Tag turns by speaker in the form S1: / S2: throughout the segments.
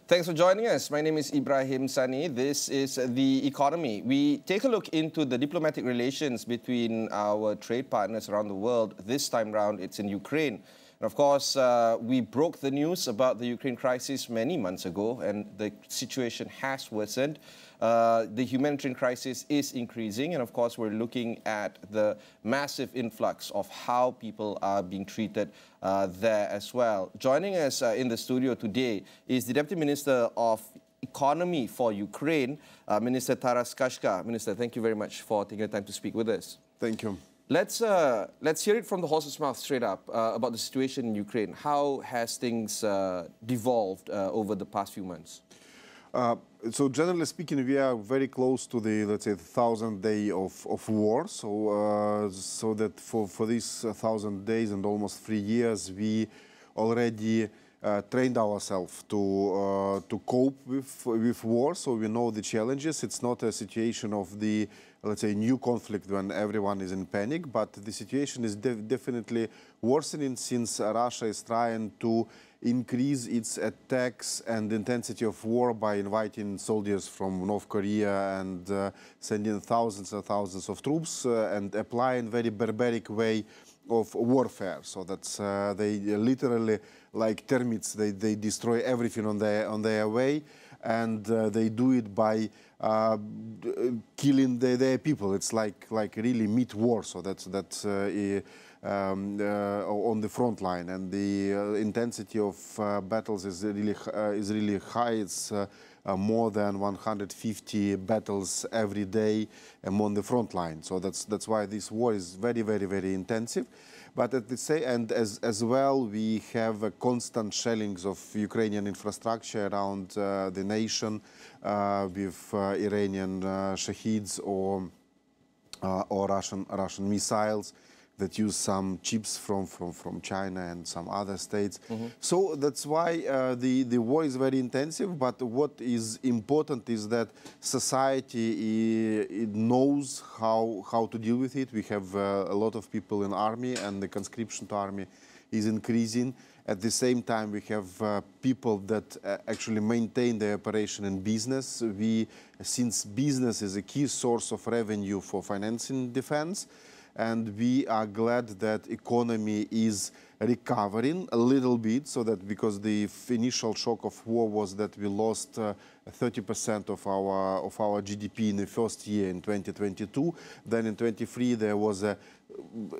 S1: Thanks for joining us. My name is Ibrahim Sani. This is The Economy. We take a look into the diplomatic relations between our trade partners around the world. This time round, it's in Ukraine. And of course, we broke the news about the Ukraine crisis many months ago, and the situation has worsened. The humanitarian crisis is increasing, and of course, we're looking at the massive influx of how people are being treated there as well. Joining us in the studio today is the Deputy Minister of Economy for Ukraine, Minister Taras Kachka. Minister, thank you very much for taking the time to speak with us.
S2: Thank you.
S1: Let's hear it from the horse's mouth straight up about the situation in Ukraine. How has things devolved over the past few months?
S2: So generally speaking, we are very close to the, let's say, 1,000 day of war. So that for these 1,000 days and almost 3 years, we already trained ourselves to cope with war. So we know the challenges. It's not a situation of the, let's say, new conflict when everyone is in panic, but the situation is definitely worsening since Russia is trying to increase its attacks and intensity of war by inviting soldiers from North Korea and sending thousands and thousands of troops and applying very barbaric way of warfare. So that's they literally, like termites, they destroy everything on their way, and they do it by killing their people. It's like really meat war. So that's on the front line, and the intensity of battles is really high. It's more than 150 battles every day on the front line. So that's why this war is very, very, very intensive. But at the same end, as well, we have constant shellings of Ukrainian infrastructure around the nation with Iranian Shaheeds or Russian missiles that use some chips from China and some other states. So that's why the war is very intensive. But what is important is that society it knows how to deal with it. We have a lot of people in army, and the conscription to army is increasing. At the same time, we have people that actually maintain their operation in business. Since business is a key source of revenue for financing defense, and we are glad that economy is recovering a little bit, so that because the initial shock of war was that we lost 30% of our GDP in the first year in 2022. Then in 23 there was a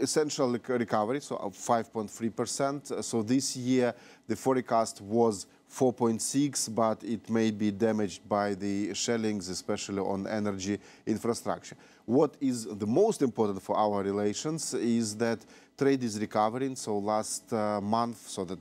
S2: essential recovery, so of 5.3%. So this year the forecast was 4.6, but it may be damaged by the shellings, especially on energy infrastructure. What is the most important for our relations is that trade is recovering. So last month, so that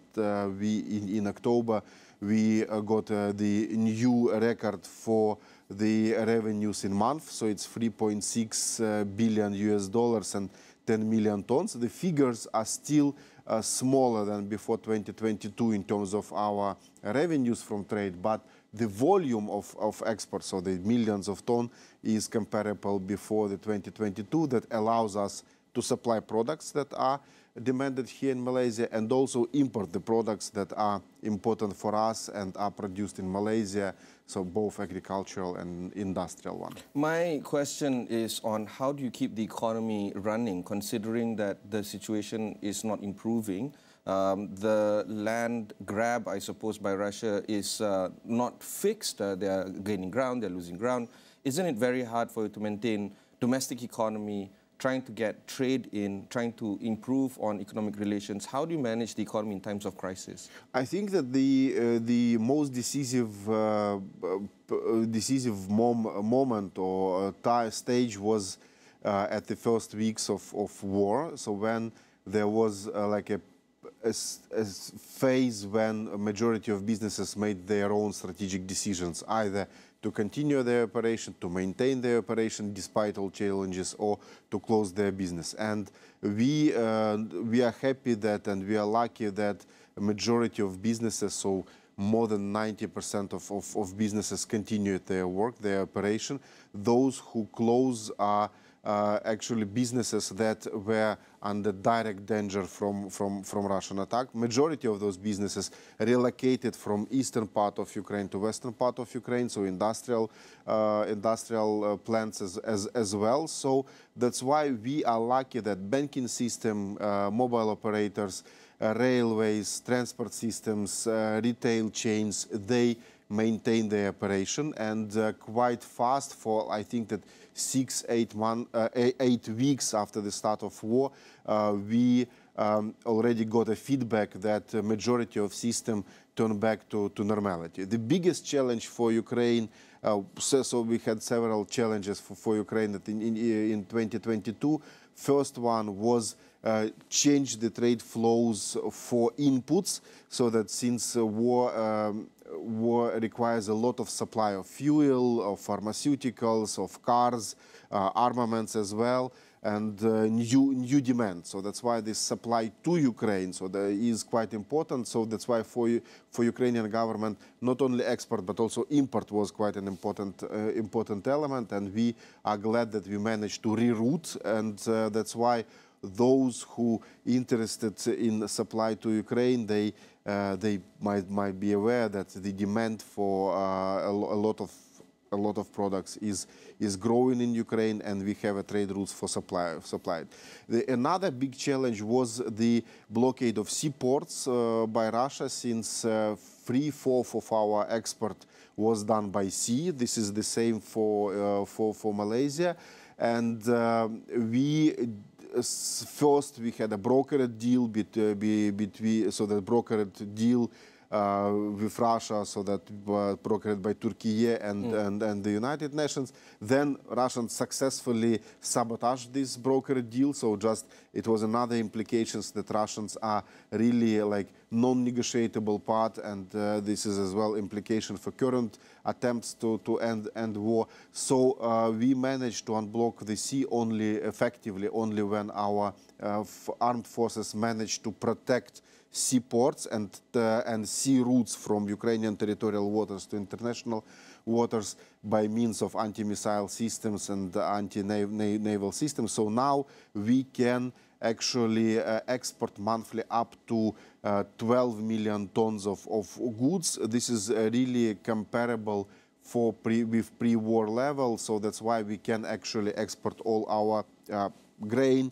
S2: in October, we got the new record for the revenues in month. So it's 3.6 billion US dollars and 10 million tons. The figures are still smaller than before 2022 in terms of our revenues from trade, but the volume of exports, so the millions of tons, is comparable before the 2022. That allows us to supply products that are demanded here in Malaysia, and also import the products that are important for us and are produced in Malaysia, so both agricultural and industrial one.
S1: My question is on how do you keep the economy running, considering that the situation is not improving? The land grab, I suppose, by Russia is not fixed. They are gaining ground, they're losing ground. Isn't it very hard for you to maintain domestic economy, trying to get trade in, trying to improve on economic relations? How do you manage the economy in times of crisis?
S2: I think that the most decisive moment or stage was at the first weeks of war. So when there was like a phase when a majority of businesses made their own strategic decisions, either to continue their operation, to maintain their operation despite all challenges, or to close their business. And we are happy that, and we are lucky that a majority of businesses, so more than 90% of businesses, continue their work, their operation. Those who close are actually businesses that were under direct danger from Russian attack. Majority of those businesses relocated from eastern part of Ukraine to western part of Ukraine, so industrial plants as well. So that's why we are lucky that banking system, mobile operators, railways, transport systems, retail chains, they maintain their operation, and quite fast, for I think that 8 weeks after the start of war, we already got a feedback that the majority of system turned back to normality. The biggest challenge for Ukraine, so we had several challenges for Ukraine in 2022. First one was change the trade flows for inputs, so that since war requires a lot of supply of fuel, of pharmaceuticals, of cars, armaments as well, and new demand. So that's why this supply to Ukraine is quite important. So that's why for Ukrainian government, not only export but also import was quite an important element. And we are glad that we managed to reroute, and that's why those who interested in supply to Ukraine, they might be aware that the demand for a lot of products is growing in Ukraine, and we have a trade routes for supply. Another big challenge was the blockade of seaports by Russia, since 3/4 of our export was done by sea. This is the same for Malaysia, and first we had a brokered deal the brokered deal with Russia, so that brokered by Turkey and the United Nations. Then Russians successfully sabotaged this brokered deal. So it was another implications that Russians are really like non-negotiable part, and this is as well implication for current attempts to end war. So we managed to unblock the sea effectively only when our armed forces managed to protect seaports and sea routes from Ukrainian territorial waters to international waters by means of anti-missile systems and anti-naval systems. So now we can actually export monthly up to 12 million tons of goods. This is really comparable with pre-war level. So that's why we can actually export all our grain,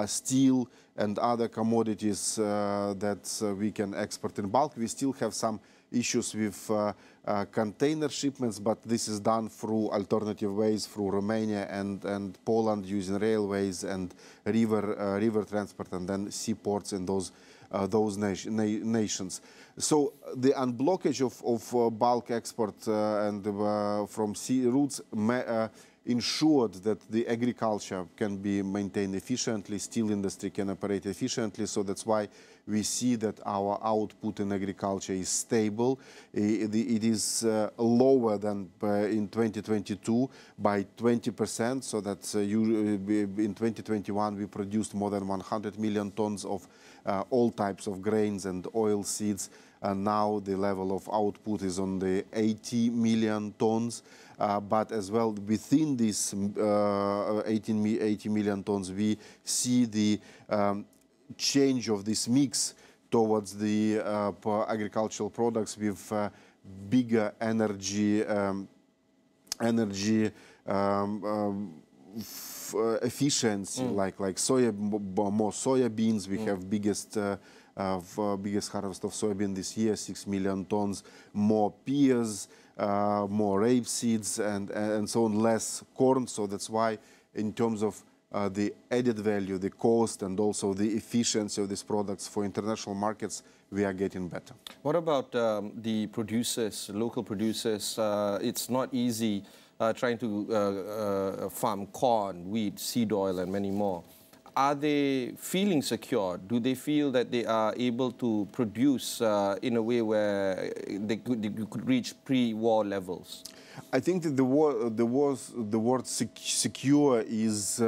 S2: steel, and other commodities that we can export in bulk. We still have some issues with container shipments, but this is done through alternative ways, through Romania and Poland, using railways and river transport, and then seaports in those nations. So the unblockage of bulk export from sea routes ensured that the agriculture can be maintained efficiently, steel industry can operate efficiently. So that's why we see that our output in agriculture is stable. It is lower than in 2022 by 20%. So that's in 2021 we produced more than 100 million tons of all types of grains and oil seeds. And now the level of output is on the 80 million tons. But as well, within this 80 million tons, we see the change of this mix towards the agricultural products with bigger energy efficiency, like more soybeans. We have biggest harvest of soybean this year, 6 million tons, more peas, more rapeseeds, and so on, less corn. So that's why, in terms of the added value, the cost, and also the efficiency of these products for international markets, we are getting better.
S1: What about the producers, local producers? It's not easy trying to farm corn, wheat, seed oil, and many more. Are they feeling secure? Do they feel that they are able to produce in a way where they could reach pre-war levels?
S2: I think that the word secure is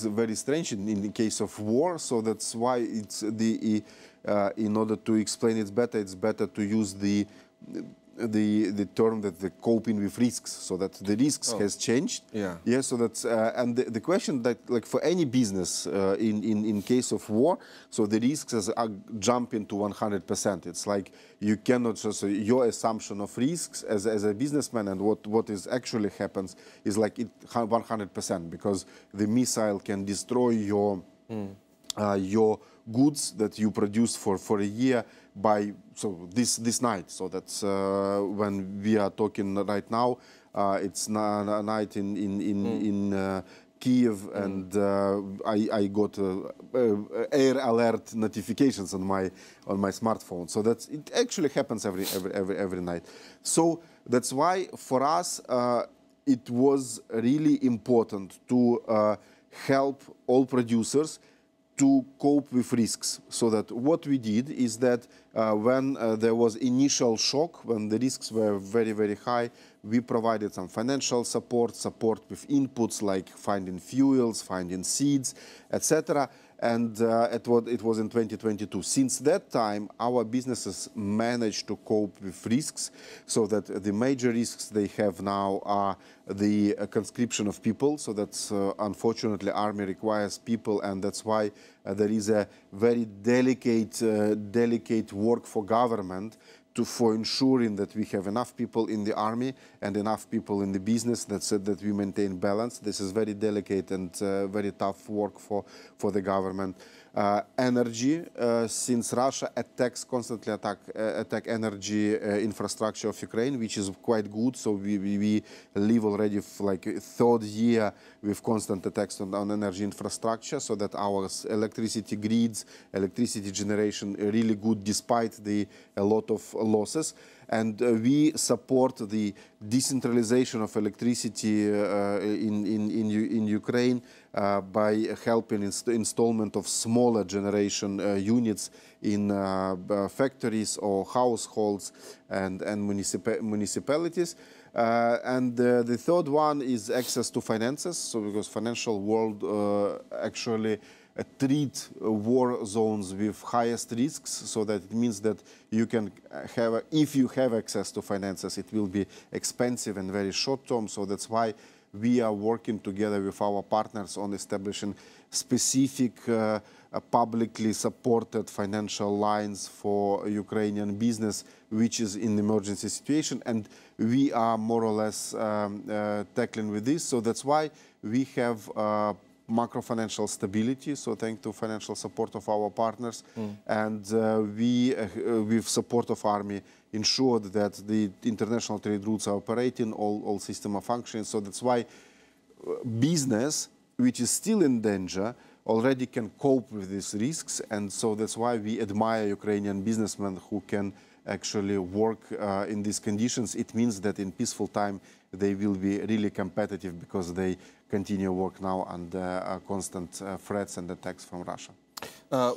S2: very strange in the case of war. So that's why it's in order to explain it better, it's better to use the the term that the coping with risks, so that the risks has changed.
S1: Yeah.
S2: So that's and the question that, like, for any business in case of war, so the risks are jumping to 100%. It's like you cannot just your assumption of risks as a businessman, and what is actually happens is like it 100%, because the missile can destroy your goods that you produced for a year by this night. So that's when we are talking right now. It's night in Kiev, and I got air alert notifications on my smartphone. So that's it actually happens every night. So that's why for us it was really important to help all producers to cope with risks. So that what we did is that when there was initial shock, when the risks were very, very high, we provided some financial support with inputs like finding fuels, finding seeds, etc. And it was in 2022. Since that time, our businesses managed to cope with risks, so that the major risks they have now are the conscription of people. So that's unfortunately, army requires people, and that's why there is a very delicate work for government for ensuring that we have enough people in the army and enough people in the business, that we maintain balance. This is very delicate and very tough work for the government. Energy, since Russia constantly attack energy infrastructure of Ukraine, which is quite good. So we live already like a third year with constant attacks on energy infrastructure, so that our electricity grids, electricity generation are really good despite a lot of losses. And we support the decentralization of electricity in Ukraine by helping installment of smaller generation units in factories or households and municipalities. And the third one is access to finances. So because financial world actually treat war zones with highest risks, so that it means that you can have, if you have access to finances, it will be expensive and very short term. So that's why we are working together with our partners on establishing specific publicly supported financial lines for Ukrainian business, which is in emergency situation, and we are more or less tackling with this. So that's why we have macro-financial stability, so thanks to financial support of our partners. And we, with support of Army, ensured that the international trade routes are operating, all systems are functioning. So that's why business, which is still in danger, already can cope with these risks. And so that's why we admire Ukrainian businessmen who can actually work in these conditions. It means that in peaceful time, they will be really competitive, because they continue work now under constant threats and attacks from Russia.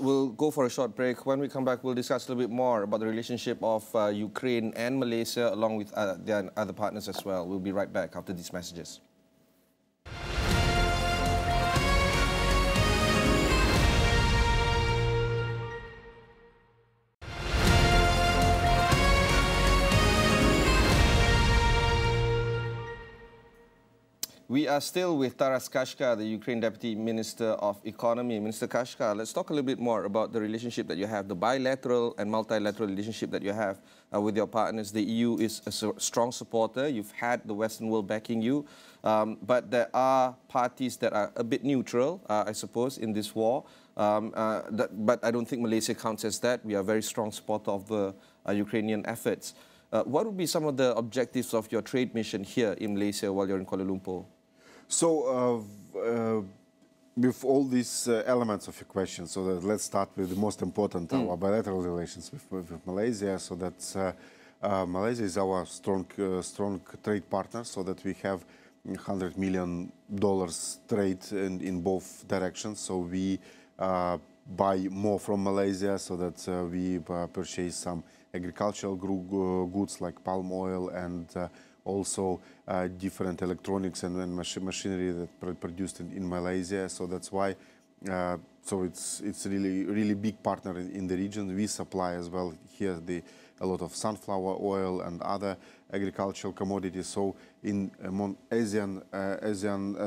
S1: We'll go for a short break. When we come back, we'll discuss a little bit more about the relationship of Ukraine and Malaysia, along with their other partners as well. We'll be right back after these messages. We are still with Taras Kachka, the Ukraine Deputy Minister of Economy. Minister Kachka, let's talk a little bit more about the relationship that you have, the bilateral and multilateral relationship that you have with your partners. The EU is a strong supporter. You've had the Western world backing you. But there are parties that are a bit neutral, I suppose, in this war. But I don't think Malaysia counts as that. We are a very strong supporter of the Ukrainian efforts. What would be some of the objectives of your trade mission here in Malaysia while you're in Kuala Lumpur?
S2: So, with all these elements of your question, so let's start with the most important, our bilateral relations with Malaysia. So that's Malaysia is our strong trade partner, so that we have $100 million trade in both directions. So we buy more from Malaysia, so that we purchase some agricultural goods like palm oil, and also different electronics and machinery that produced in Malaysia. So that's why, so it's really big partner in the region. We supply as well here the a lot of sunflower oil and other agricultural commodities. So among Asian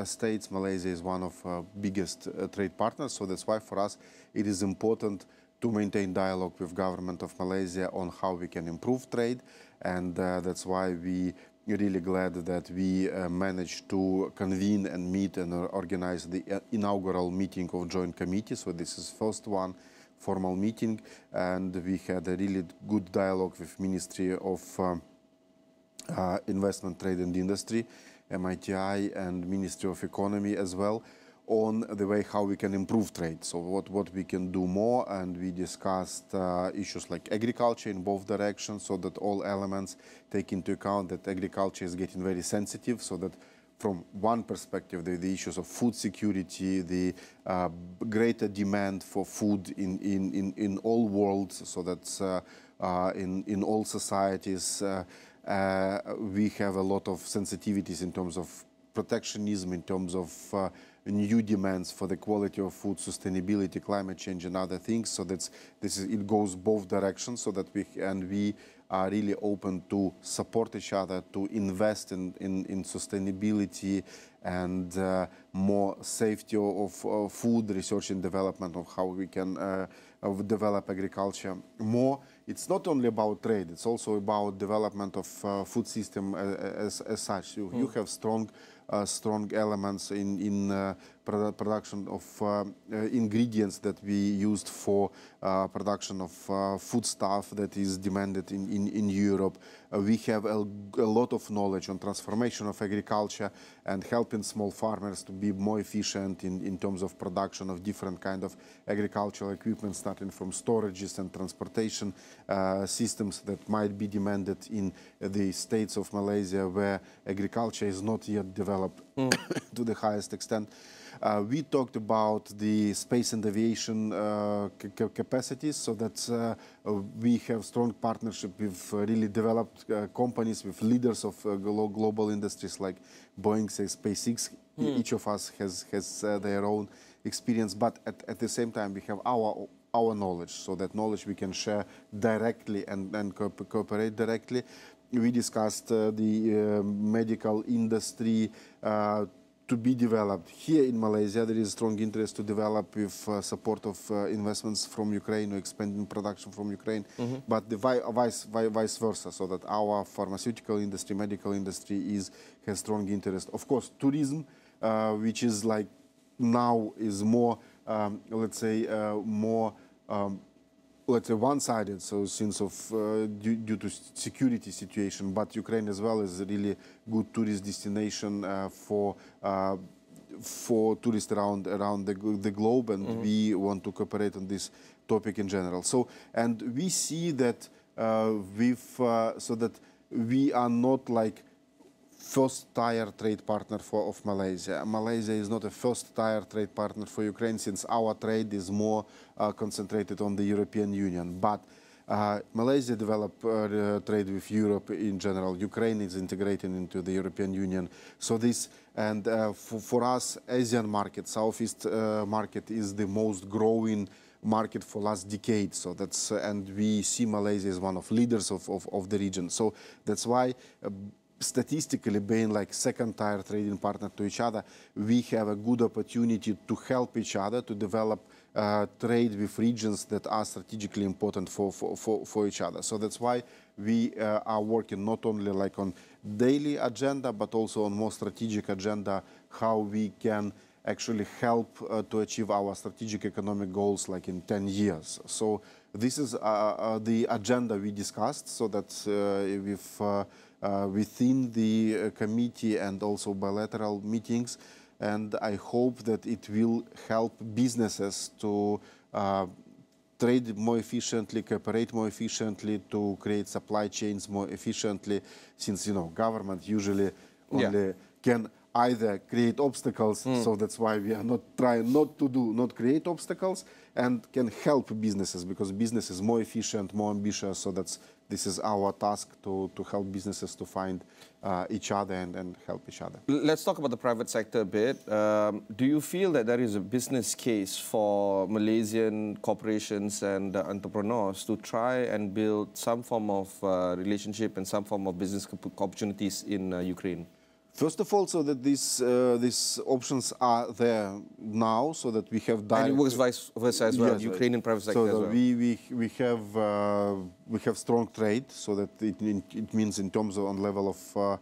S2: states, Malaysia is one of biggest trade partners. So that's why for us it is important to maintain dialogue with government of Malaysia on how we can improve trade. And that's why we really glad that we managed to convene and meet and organize the inaugural meeting of joint committee. So this is first one formal meeting, and we had a really good dialogue with Ministry of Investment, Trade and Industry, MITI, and Ministry of Economy as well, on the way how we can improve trade. So what we can do more, and we discussed issues like agriculture in both directions, so that all elements take into account that agriculture is getting very sensitive, so that from one perspective, the issues of food security, the greater demand for food in all worlds, so that's in all societies, we have a lot of sensitivities in terms of protectionism, in terms of new demands for the quality of food, sustainability, climate change, and other things. So it goes both directions. So that we are really open to support each other, to invest in sustainability and more safety of food, research and development of how we can develop agriculture more. It's not only about trade; it's also about development of food system as such. You have strong elements in production of ingredients that we used for production of foodstuff that is demanded in Europe. We have a lot of knowledge on transformation of agriculture and helping small farmers to be more efficient in terms of production of different kind of agricultural equipment, starting from storages and transportation systems that might be demanded in the states of Malaysia where agriculture is not yet developed to the highest extent. We talked about the space and aviation capacities, so that we have strong partnership with really developed companies, with leaders of global industries like Boeing, say SpaceX. Each of us has their own experience, but at the same time we have our knowledge, so that knowledge we can share directly and cooperate directly. We discussed the medical industry to be developed. Here in Malaysia, there is strong interest to develop with support of investments from Ukraine, or expanding production from Ukraine, but the vice versa, so that our pharmaceutical industry, medical industry has strong interest. Of course, tourism, which is like now is more, let's say, one-sided, so since of due to security situation, but Ukraine as well is a really good tourist destination for tourists around the globe, and we want to cooperate on this topic in general. So, and we see that so that we are not like first-tier trade partner of Malaysia. Malaysia is not a first-tier trade partner for Ukraine, since our trade is more concentrated on the European Union. But Malaysia developed trade with Europe in general. Ukraine is integrated into the European Union. So this, and for us, Asian market, Southeast market is the most growing market for last decade. So that's, and we see Malaysia as one of leaders of the region. So that's why statistically, being like second-tier trading partner to each other, we have a good opportunity to help each other to develop trade with regions that are strategically important for each other. So that's why we are working not only like on daily agenda, but also on more strategic agenda, how we can actually help to achieve our strategic economic goals like in 10 years. So this is the agenda we discussed, so that within the committee and also bilateral meetings, and I hope that it will help businesses to trade more efficiently, cooperate more efficiently, to create supply chains more efficiently, since, you know, government usually only can either create obstacles, so that's why we are not trying not create obstacles, and can help businesses, because business is more efficient, more ambitious, so this is our task to help businesses to find each other and help each other.
S1: Let's talk about the private sector a bit. Do you feel that there is a business case for Malaysian corporations and entrepreneurs to try and build some form of relationship and some form of business opportunities in Ukraine?
S2: First of all, so that these options are there now, so that we have direct...
S1: And it works vice versa as well,
S2: yes,
S1: Ukrainian private sector as well.
S2: We have strong trade, so that it means in terms of on level of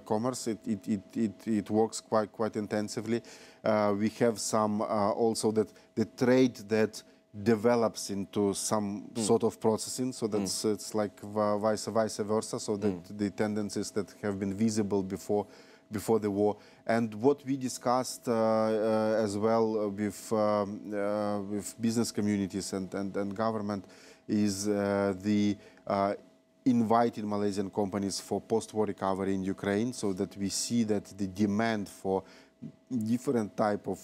S2: commerce, it works quite intensively. We have some also that the trade that develops into some sort of processing, so that's it's like vice versa, so that the tendencies that have been visible before the war. And what we discussed as well with business communities and government is the inviting Malaysian companies for post-war recovery in Ukraine, so that we see that the demand for different type of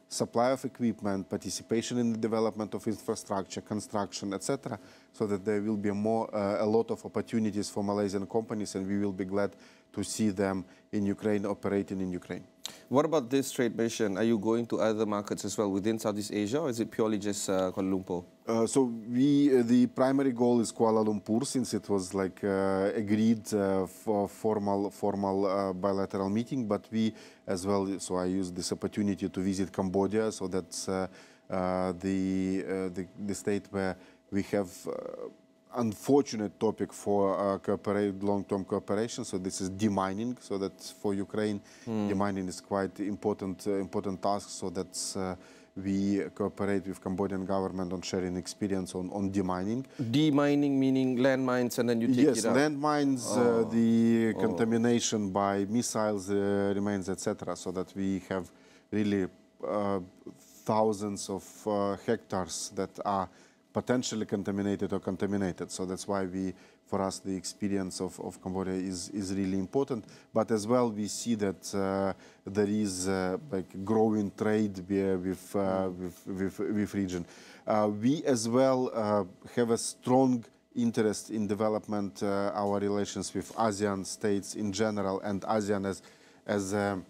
S2: supply of equipment, participation in the development of infrastructure, construction, etc., so that there will be a lot of opportunities for Malaysian companies, and we will be glad to see them in Ukraine, operating in Ukraine.
S1: What about this trade mission? Are you going to other markets as well within Southeast Asia, or is it purely just Kuala Lumpur?
S2: So the primary goal is Kuala Lumpur, since it was like agreed for formal bilateral meeting. But we as well. So I used this opportunity to visit Cambodia. So that's the state where we have unfortunate topic for long-term cooperation. So this is demining. So that for Ukraine, demining is quite important task. So that's we cooperate with Cambodian government on sharing experience on demining.
S1: Demining meaning landmines, and then you take it out?
S2: Yes, landmines, the contamination by missiles, remains, etc. So that we have really thousands of hectares that are potentially contaminated or contaminated. So that's why for us, the experience of Cambodia is really important. But as well, we see that there is like growing trade with region. We as well have a strong interest in development our relations with ASEAN states in general, and ASEAN as an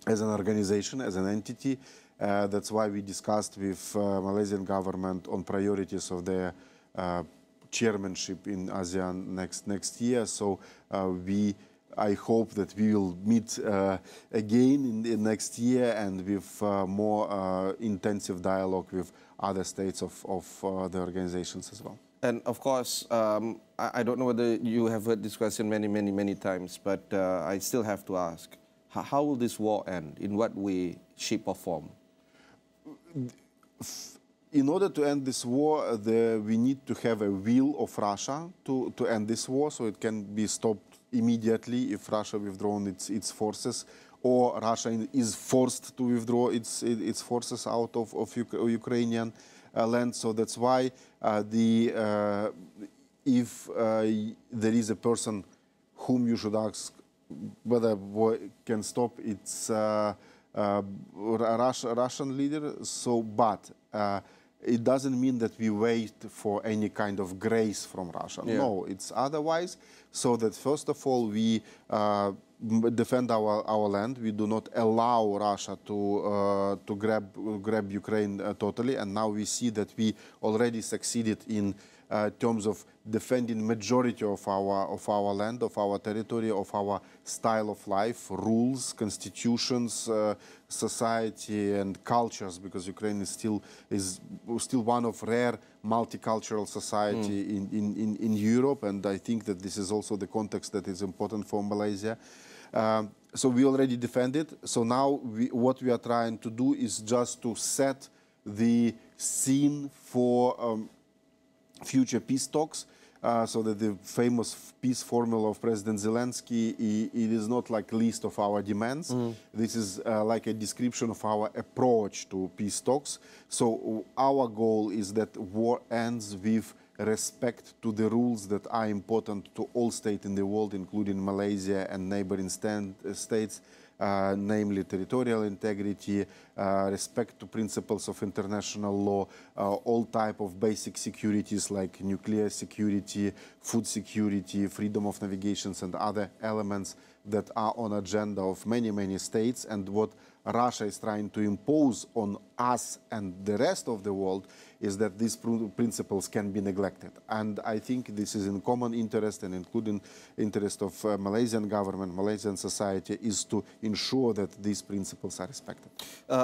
S2: organization, as an entity. That's why we discussed with Malaysian government on priorities of their chairmanship in ASEAN next year. So I hope that we will meet again in next year, and with more intensive dialogue with other states of the organizations as well.
S1: And of course, I don't know whether you have heard this question many times, but I still have to ask: how will this war end? In what way, shape, or form?
S2: In order to end this war, we need to have a will of Russia to end this war, so it can be stopped immediately if Russia withdrawn its forces, or Russia is forced to withdraw its forces out of Ukrainian land. So that's why if there is a person whom you should ask whether war can stop, it's Russian leader. So, but it doesn't mean that we wait for any kind of grace from Russia. Yeah. No, it's otherwise. So that first of all, we defend our land. We do not allow Russia to grab Ukraine totally. And now we see that we already succeeded in terms of defending majority of our land, of our territory, of our style of life, rules, constitutions, society, and cultures. Because Ukraine is still one of rare multicultural society in Europe, and I think that this is also the context that is important for Malaysia. So we already defended. So now what we are trying to do is just to set the scene for future peace talks, so that the famous peace formula of President Zelensky, it is not like a list of our demands. This is like a description of our approach to peace talks. So our goal is that war ends with respect to the rules that are important to all states in the world, including Malaysia and neighboring states, namely territorial integrity, respect to principles of international law, all type of basic securities like nuclear security, food security, freedom of navigations, and other elements that are on agenda of many, many states. And what Russia is trying to impose on us and the rest of the world is that these principles can be neglected. And I think this is in common interest, and including interest of Malaysian government, Malaysian society, is to ensure that these principles are respected.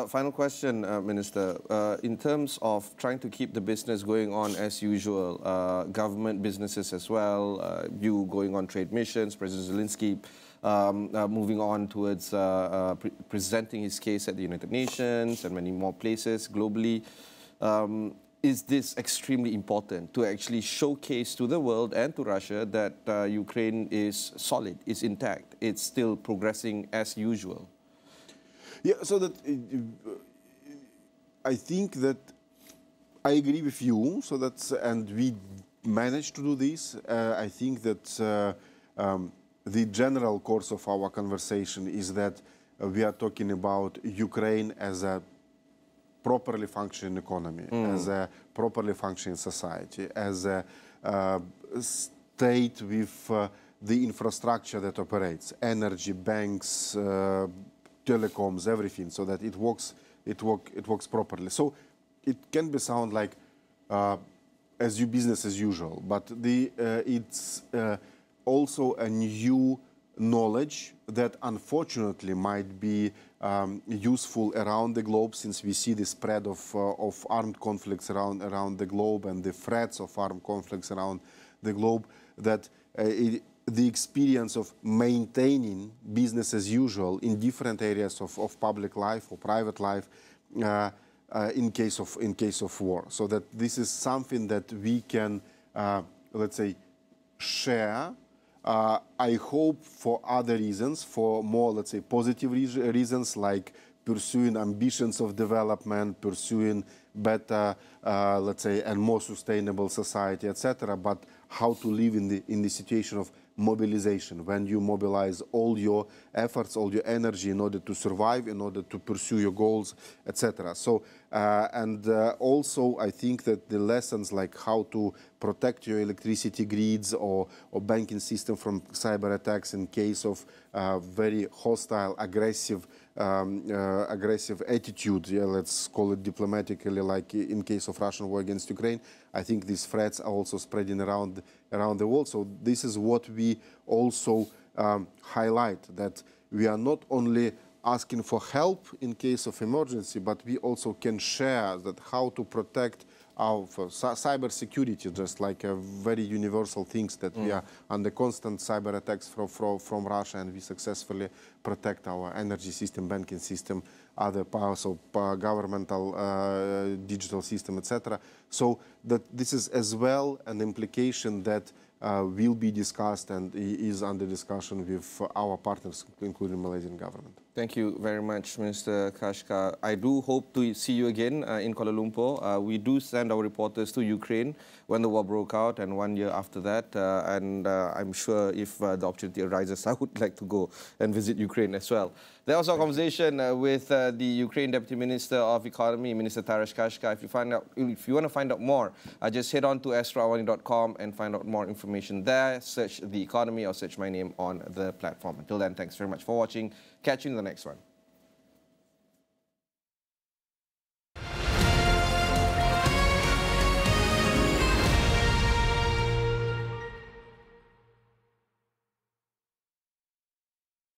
S1: Final question, Minister. In terms of trying to keep the business going on as usual, government businesses as well, you going on trade missions, President Zelensky moving on towards presenting his case at the United Nations and many more places globally. Is this extremely important to actually showcase to the world and to Russia that Ukraine is solid, is intact, it's still progressing as usual?
S2: Yeah, so that I think that I agree with you. So that's, and we managed to do this. I think that the general course of our conversation is that we are talking about Ukraine as a properly functioning economy, as a properly functioning society, as a state with the infrastructure that operates, energy, banks, telecoms, everything, so that it works properly. So it can be sound like as business as usual, but it's also a new knowledge that unfortunately might be useful around the globe, since we see the spread of armed conflicts around the globe and the threats of armed conflicts around the globe, that the experience of maintaining business as usual in different areas of public life or private life in case of war. So that this is something that we can, let's say, share. I hope for other reasons, for more, let's say, positive reasons, like pursuing ambitions of development, pursuing better, let's say, and more sustainable society, etc. But how to live in the situation of mobilization, when you mobilize all your efforts, all your energy in order to survive, in order to pursue your goals, etc. So, also I think that the lessons like how to protect your electricity grids or banking system from cyber attacks in case of very hostile, aggressive attitude, yeah, let's call it diplomatically, like in case of Russian war against Ukraine. I think these threats are also spreading around the world. So this is what we also highlight, that we are not only asking for help in case of emergency, but we also can share that how to protect our cyber security, just like a very universal things that we are under constant cyber attacks from Russia, and we successfully protect our energy system, banking system, other parts of governmental digital system, etc. So that this is as well an implication that will be discussed and is under discussion with our partners, including Malaysian government.
S1: Thank you very much, Mr. Kachka. I do hope to see you again in Kuala Lumpur. We do send our reporters to Ukraine when the war broke out, and 1 year after that. And I'm sure if the opportunity arises, I would like to go and visit Ukraine as well. That was our conversation with the Ukraine Deputy Minister of Economy, Minister Taras Kachka. If you want to find out more, just head on to astroawani.com and find out more information there. Search the economy or search my name on the platform. Until then, thanks very much for watching. Catch you in the next one.